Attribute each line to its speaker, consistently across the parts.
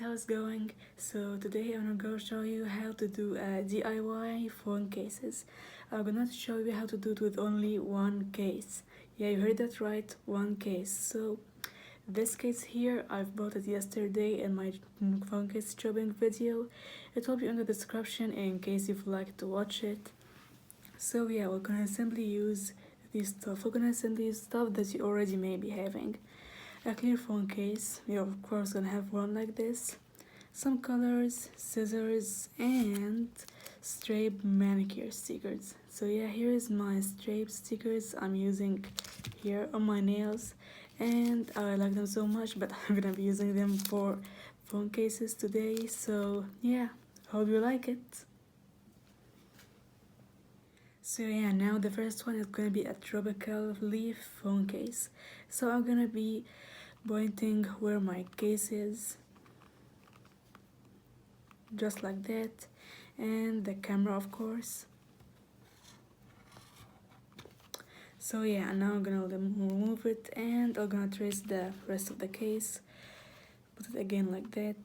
Speaker 1: how's it going? So today I'm gonna show you how to do a DIY phone cases. I'm gonna show you how to do it with only one case. Yeah, you heard that right, one case. So this case here, I've bought it yesterday in my phone case shopping video. It will be in the description in case you'd like to watch it. So yeah, we're gonna simply use this stuff. We're gonna simply use stuff that you already may be having. A clear phone case, you're of course gonna have one like this, some colors, scissors, and straight manicure stickers. So yeah, here is my straight stickers I'm using here on my nails, and I like them so much, but I'm gonna be using them for phone cases today. So yeah, hope you like it. So yeah, now the first one is gonna be a tropical leaf phone case. So I'm gonna be pointing where my case is, just like that, and the camera of course. So yeah, now I'm gonna remove it and I'm gonna trace the rest of the case, put it again like that.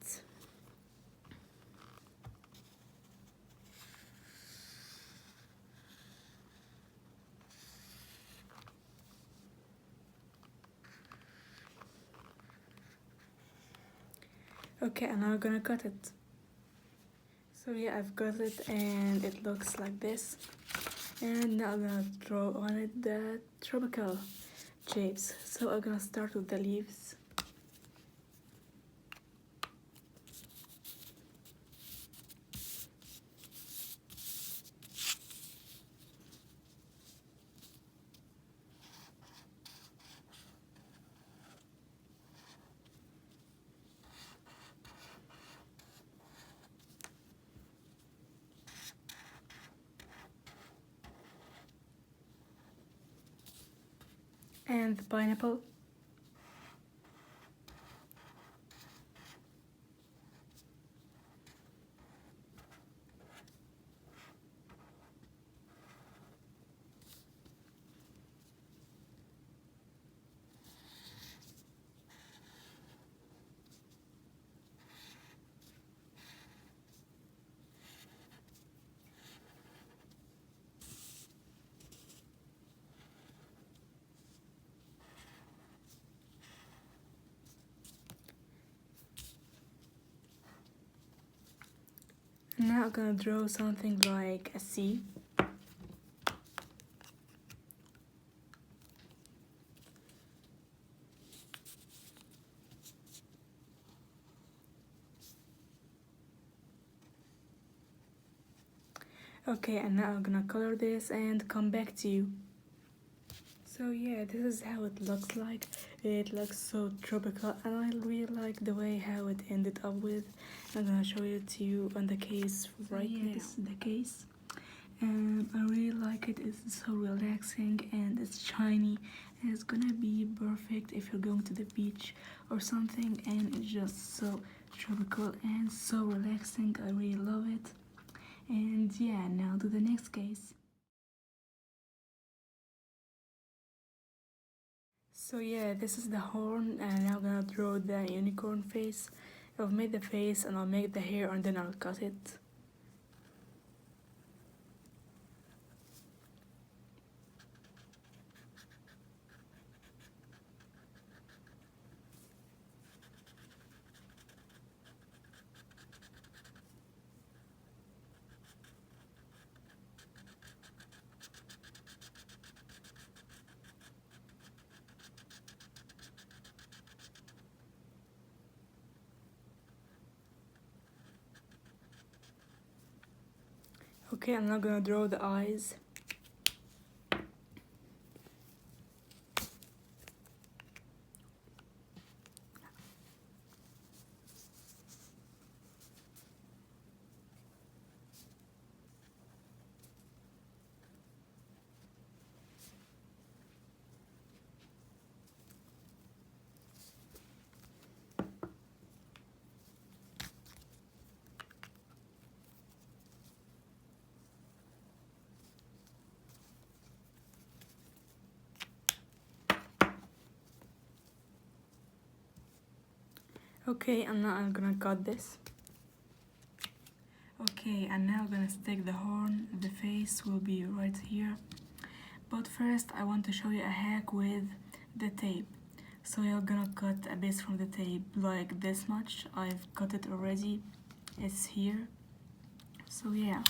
Speaker 1: Okay, and now I'm gonna cut it. So yeah, I've got it and it looks like this. And now I'm gonna draw on it the tropical shapes. So I'm gonna start with the leaves. And the pineapple. And now I'm gonna draw something like a C. Okay, and now I'm gonna color this and come back to you. So yeah, this is how it looks like. It looks so tropical and I really like the way how it ended up with. I'm gonna show it to you on the case right now. This is the case. And I really like it. It's so relaxing and it's shiny. And it's gonna be perfect if you're going to the beach or something, and it's just so tropical and so relaxing. I really love it. And yeah, now to the next case. So yeah, this is the horn, and now I'm gonna draw the unicorn face. I've made the face and I'll make the hair and then I'll cut it. Okay, I'm now gonna draw the eyes. Okay, and now I'm gonna cut this. Okay, and now I'm gonna stick the horn. The face will be right here. But first I want to show you a hack with the tape. So you're gonna cut a piece from the tape like this much. I've cut it already. It's here. So yeah,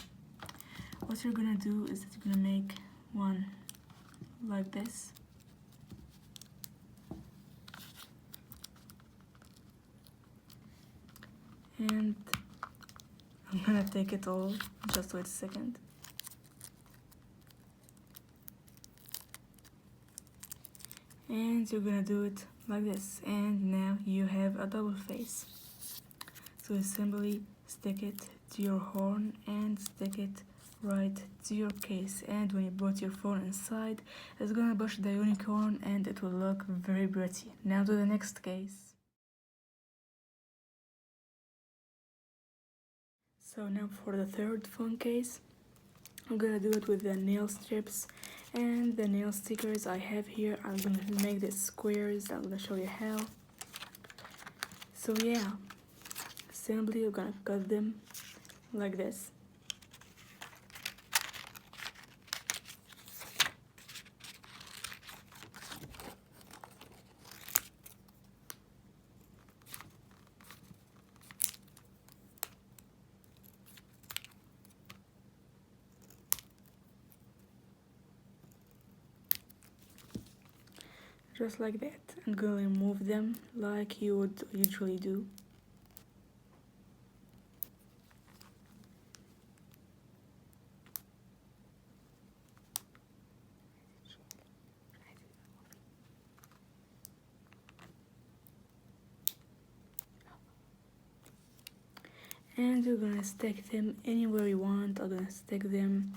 Speaker 1: what you're gonna do is that you're gonna make one like this. And I'm gonna take it all, just wait a second. And you're gonna do it like this, and now you have a double face. So you simply stick it to your horn and stick it right to your case, and when you put your phone inside, it's gonna push the unicorn and it will look very pretty. Now to the next case. So now for the third phone case, I'm gonna do it with the nail strips and the nail stickers I have here. I'm gonna make the squares. I'm gonna show you how. So yeah, simply you're gonna cut them like this. Just like that. I'm gonna remove them like you would usually do. And you're gonna stick them anywhere you want. I'm gonna stick them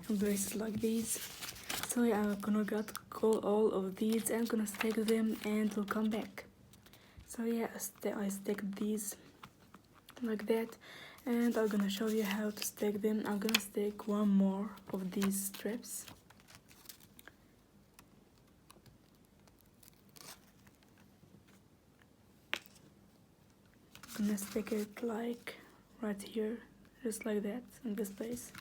Speaker 1: in places like these. So yeah, I'm gonna get all of these and gonna stick them and we'll come back. So yeah, I stick these like that, and I'm gonna show you how to stick them. I'm gonna stick one more of these strips. I'm gonna stick it like right here, just like that, in this place.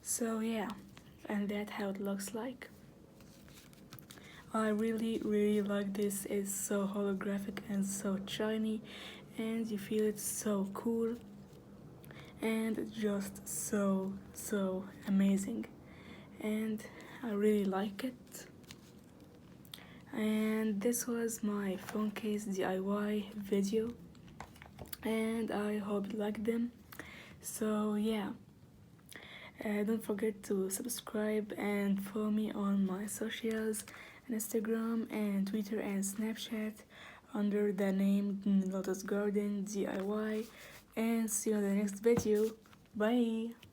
Speaker 1: So yeah, and that's how it looks like. I really like this. It's so holographic and so shiny, and you feel it so cool, and it's just so amazing, and I really like it. And this was my phone case DIY video, and I hope you liked them. So yeah, don't forget to subscribe and follow me on my socials, Instagram and Twitter and Snapchat under the name Lotus GardenDIY, and see you in the next video. Bye!